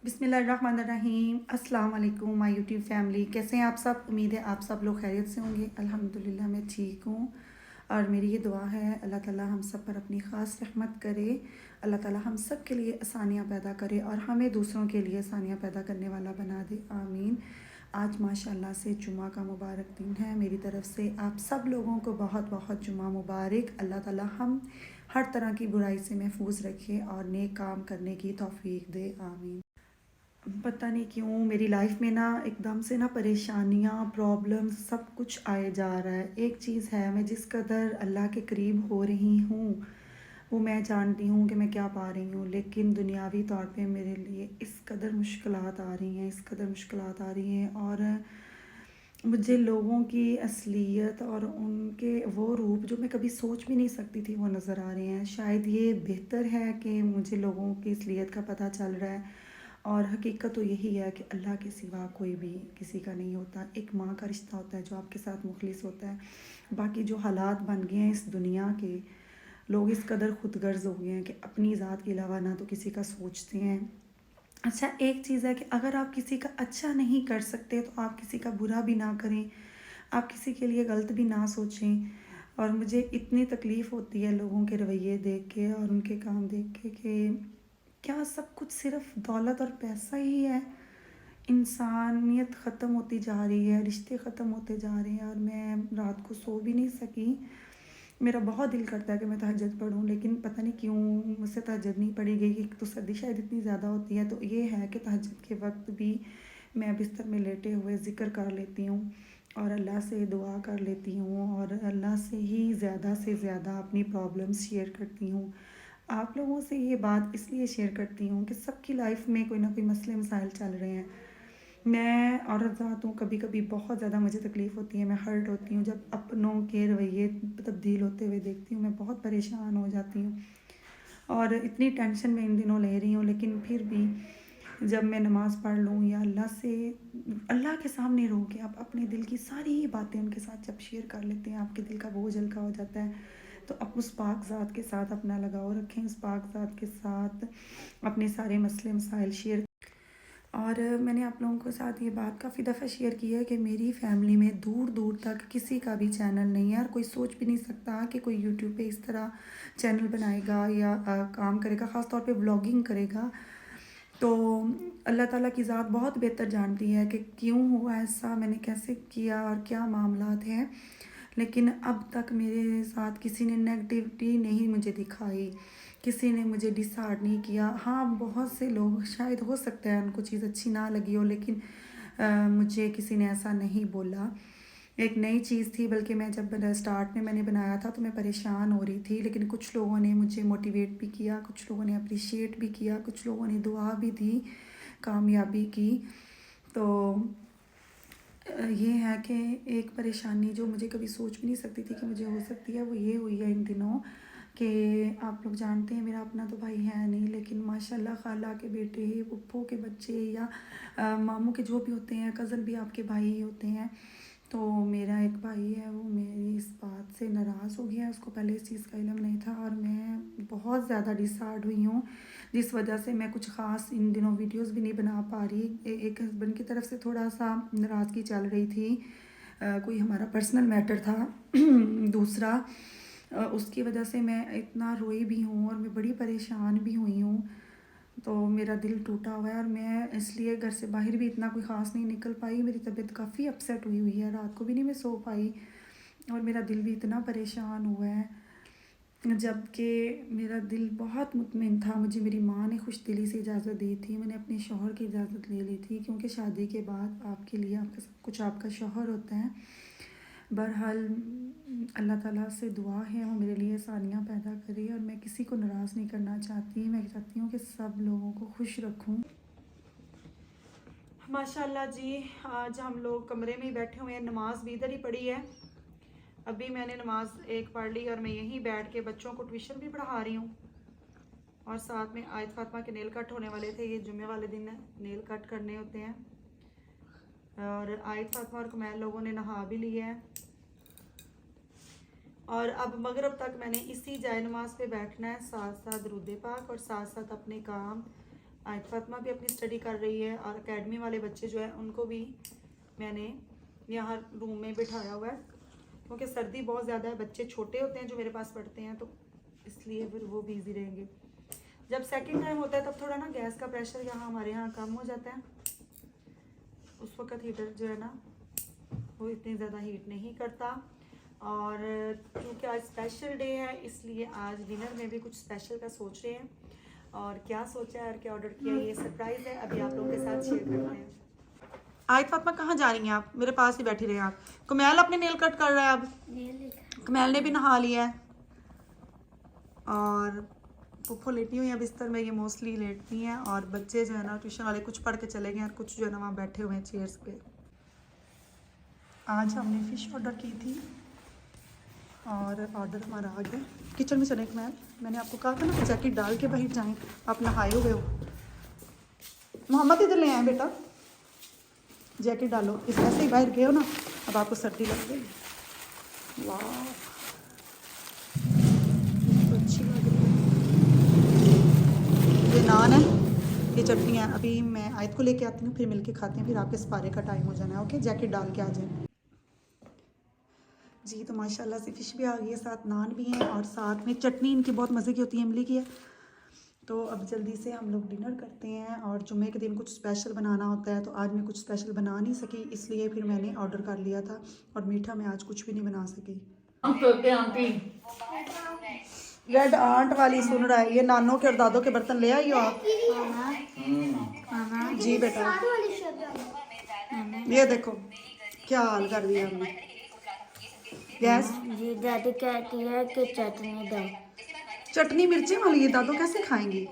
बिस्मिल्लाहिर्रहमानिर्रहीम। अस्सलाम वालेकुम माय यूट्यूब फैमिली, कैसे हैं आप सब। उम्मीद है आप सब लोग खैरियत से होंगे। अल्हम्दुलिल्लाह मैं ठीक हूँ और मेरी ये दुआ है अल्लाह ताला हम सब पर अपनी ख़ास रहमत करे। अल्लाह ताला हम सब के लिए आसानियाँ पैदा करे और हमें दूसरों के लिए आसानियाँ पैदा करने वाला बना दे, आमीन। आज माशाल्लाह से जुमा का मुबारक दिन है। मेरी तरफ़ से आप सब लोगों को बहुत बहुत जुमा मुबारक। अल्लाह ताला हम हर तरह की बुराई से महफूज रखे और नेक काम करने की तौफीक दे, आमीन। पता नहीं क्यों मेरी लाइफ में ना एकदम से ना परेशानियाँ, प्रॉब्लम्स सब कुछ आए जा रहा है। एक चीज़ है, मैं जिस कदर अल्लाह के करीब हो रही हूँ, वो मैं जानती हूँ कि मैं क्या पा रही हूँ, लेकिन दुनियावी तौर पे मेरे लिए इस कदर मुश्किलात आ रही हैं, इस कदर मुश्किलात आ रही हैं और मुझे लोगों की असलियत और उनके वो रूप जो मैं कभी सोच भी नहीं सकती थी, वो नज़र आ रहे हैं। शायद ये बेहतर है कि मुझे लोगों की असलियत का पता चल रहा है और हकीकत तो यही है कि अल्लाह के सिवा कोई भी किसी का नहीं होता। एक माँ का रिश्ता होता है जो आपके साथ मुखलिस होता है। बाकी जो हालात बन गए हैं इस दुनिया के, लोग इस कदर खुदगर्ज हो गए हैं कि अपनी ज़ात के अलावा ना तो किसी का सोचते हैं। अच्छा, एक चीज़ है कि अगर आप किसी का अच्छा नहीं कर सकते तो आप किसी का बुरा भी ना करें, आप किसी के लिए गलत भी ना सोचें। और मुझे इतनी तकलीफ़ होती है लोगों के रवैये देख के और उनके काम देख के कि क्या सब कुछ सिर्फ दौलत और पैसा ही है। इंसानियत ख़त्म होती जा रही है, रिश्ते ख़त्म होते जा रहे हैं और मैं रात को सो भी नहीं सकी। मेरा बहुत दिल करता है कि मैं तहज्जुद पढूँ, लेकिन पता नहीं क्यों मुझसे तहज्जुद नहीं पढ़ी गई। एक तो सर्दी शायद इतनी ज़्यादा होती है, तो ये है कि तहज्जुद के वक्त भी मैं बिस्तर में लेटे हुए ज़िक्र कर लेती हूँ और अल्लाह से दुआ कर लेती हूँ और अल्लाह से ज़्यादा अपनी प्रॉब्लम्स शेयर करती हूँ। आप लोगों से ये बात इसलिए शेयर करती हूँ कि सबकी लाइफ में कोई ना कोई मसले मसाइल चल रहे हैं। मैं औरत ज़ात हूँ, कभी कभी बहुत ज़्यादा मुझे तकलीफ़ होती है, मैं हर्ट होती हूँ जब अपनों के रवैये तब्दील होते हुए देखती हूँ। मैं बहुत परेशान हो जाती हूँ और इतनी टेंशन मैं इन दिनों ले रही हूँ, लेकिन फिर भी जब मैं नमाज़ पढ़ लूँ या अल्लाह के सामने रो के आप अपने दिल की सारी बातें उनके साथ जब शेयर कर लेते हैं, आपके दिल का बोझ हल्का हो जाता है। तो आप उस पाक ज़ात के साथ अपना लगाव रखें, उस पाक ज़ात के साथ अपने सारे मसले मसाइल शेयर। और मैंने आप लोगों के साथ ये बात काफ़ी दफ़ा शेयर की है कि मेरी फ़ैमिली में दूर दूर तक किसी का भी चैनल नहीं है और कोई सोच भी नहीं सकता कि कोई यूट्यूब पे इस तरह चैनल बनाएगा या काम करेगा, ख़ास तौर पे व्लॉगिंग करेगा। तो अल्लाह ताला की ज़ात बहुत बेहतर जानती है कि क्यों हुआ ऐसा, मैंने कैसे किया और क्या मामलात हैं। लेकिन अब तक मेरे साथ किसी ने नेगेटिविटी नहीं मुझे दिखाई, किसी ने मुझे डिसहार्ट नहीं किया। हाँ, बहुत से लोग शायद हो सकता है उनको चीज़ अच्छी ना लगी हो, लेकिन मुझे किसी ने ऐसा नहीं बोला। एक नई चीज़ थी, बल्कि मैं जब स्टार्ट में मैंने बनाया था तो मैं परेशान हो रही थी, लेकिन कुछ लोगों ने मुझे मोटिवेट भी किया, कुछ लोगों ने अप्रिशिएट भी किया, कुछ लोगों ने दुआ भी दी कामयाबी की। तो ये है कि एक परेशानी जो मुझे कभी सोच भी नहीं सकती थी कि मुझे हो सकती है, वो ये हुई है इन दिनों कि आप लोग जानते हैं मेरा अपना तो भाई है नहीं, लेकिन माशाल्लाह खाला के बेटे, फूफो के बच्चे या मामू के जो भी होते हैं, कज़न भी आपके भाई ही होते हैं। तो मेरा एक भाई है, वो मेरी इस बात से नाराज़ हो गया है, उसको पहले इस चीज़ का इल्म नहीं था और मैं बहुत ज़्यादा डिसहार्ट हुई हूँ, जिस वजह से मैं कुछ ख़ास इन दिनों वीडियोस भी नहीं बना पा रही। एक हस्बैंड की तरफ से थोड़ा सा नाराज़गी चल रही थी, कोई हमारा पर्सनल मैटर था। दूसरा उसकी वजह से मैं इतना रोई भी हूँ और मैं बड़ी परेशान भी हुई हूँ। तो मेरा दिल टूटा हुआ है और मैं इसलिए घर से बाहर भी इतना कोई ख़ास नहीं निकल पाई। मेरी तबीयत काफ़ी अपसेट हुई हुई है, रात को भी नहीं मैं सो पाई और मेरा दिल भी इतना परेशान हुआ है, जबकि मेरा दिल बहुत मुतमिन था। मुझे मेरी माँ ने खुश दिली से इजाज़त दी थी, मैंने अपने शौहर की इजाज़त ले ली थी, क्योंकि शादी के बाद आपके लिए आपका सब कुछ आपका शौहर होता है। बहरहाल अल्लाह ताला से दुआ है वो मेरे लिए आसानियाँ पैदा करे और मैं किसी को नाराज़ नहीं करना चाहती। मैं चाहती हूँ कि सब लोगों को खुश रखूँ। माशाल्लाह जी, आज हम लोग कमरे में ही बैठे हुए हैं, नमाज भी इधर ही पढ़ी है। अभी मैंने नमाज एक पढ़ ली और मैं यहीं बैठ के बच्चों को ट्यूशन भी पढ़ा रही हूँ और साथ में आयत फातिमा के नेल कट होने वाले थे। ये जुम्मे वाले दिन नेल कट करने होते हैं और आयत फातिमा और कमैल लोगों ने नहा भी लिया है और अब मगरिब तक मैंने इसी जाए नमाज पे बैठना है, साथ साथ दुरूद पाक और साथ साथ अपने काम आयत फातिमा भी अपनी स्टडी कर रही है और एकेडमी वाले बच्चे जो है उनको भी मैंने यहाँ रूम में बिठाया हुआ है, क्योंकि सर्दी बहुत ज़्यादा है, बच्चे छोटे होते हैं जो मेरे पास पढ़ते हैं, तो इसलिए फिर वो बिजी रहेंगे। जब सेकंड टाइम होता है तब थोड़ा ना गैस का प्रेशर यहाँ हमारे यहाँ कम हो जाता है, उस वक्त हीटर जो है ना वो इतनी ज़्यादा हीट नहीं करता। और क्योंकि आज स्पेशल डे है इसलिए आज डिनर में भी कुछ स्पेशल का सोच रहे हैं, और क्या सोचा है और क्या ऑर्डर किया है ये सरप्राइज़ है, अभी आप लोगों के साथ शेयर करते हैं। आयत फातिमा कहाँ जा रही हैं आप? मेरे पास ही बैठी रहे आप। कमैल अपने नेल कट कर रहा है अब। कमैल ने भी नहा लिया है और पुप्पो लेटी हुई है बिस्तर में, ये मोस्टली लेटती हैं, और बच्चे जो है ना ट्यूशन वाले कुछ पढ़ के चले गए और कुछ जो है ना वहाँ बैठे हुए हैं चेयर्स पे। आज हमने फ़िश ऑर्डर की थी और ऑर्डर हमारा आ गया। किचन में चले कमैल, मैंने आपको कहा था ना जैकेट डाल के बाहर जाएं, आप नहाए हुए हो। मोहम्मद इधर ले आए बेटा, जैकेट डालो, इस ऐसे ही बाहर गए हो ना, अब आपको सर्दी लग गई। वाह तो अच्छी लग रही है। ये नान है, ये चटनी है। अभी मैं आयत को लेके आती हूँ, फिर मिलके खाते हैं, फिर आपके सपारे का टाइम हो जाना है। ओके, जैकेट डाल के आ जाए जी। तो माशाल्लाह से फ़िश भी आ गई है, साथ नान भी हैं और साथ में चटनी इनकी बहुत मज़े की होती है, इमली की है। तो अब जल्दी से हम लोग डिनर करते हैं, और जुम्मे के दिन कुछ स्पेशल बनाना होता है, तो आज मैं कुछ स्पेशल बना नहीं सकी, इसलिए फिर मैंने ऑर्डर कर लिया था, और मीठा मैं आज कुछ भी नहीं बना सकी। रेड आंट वाली सुन रहा है, ये नानों के और दादों के बर्तन ले आई हो आप? जी बेटा, ये देखो क्या हाल कर दिया हमने। गैस जी दादी कहती है कि चटनी दो। चटनी मिर्ची वाली है, दादो कैसे खाएंगी?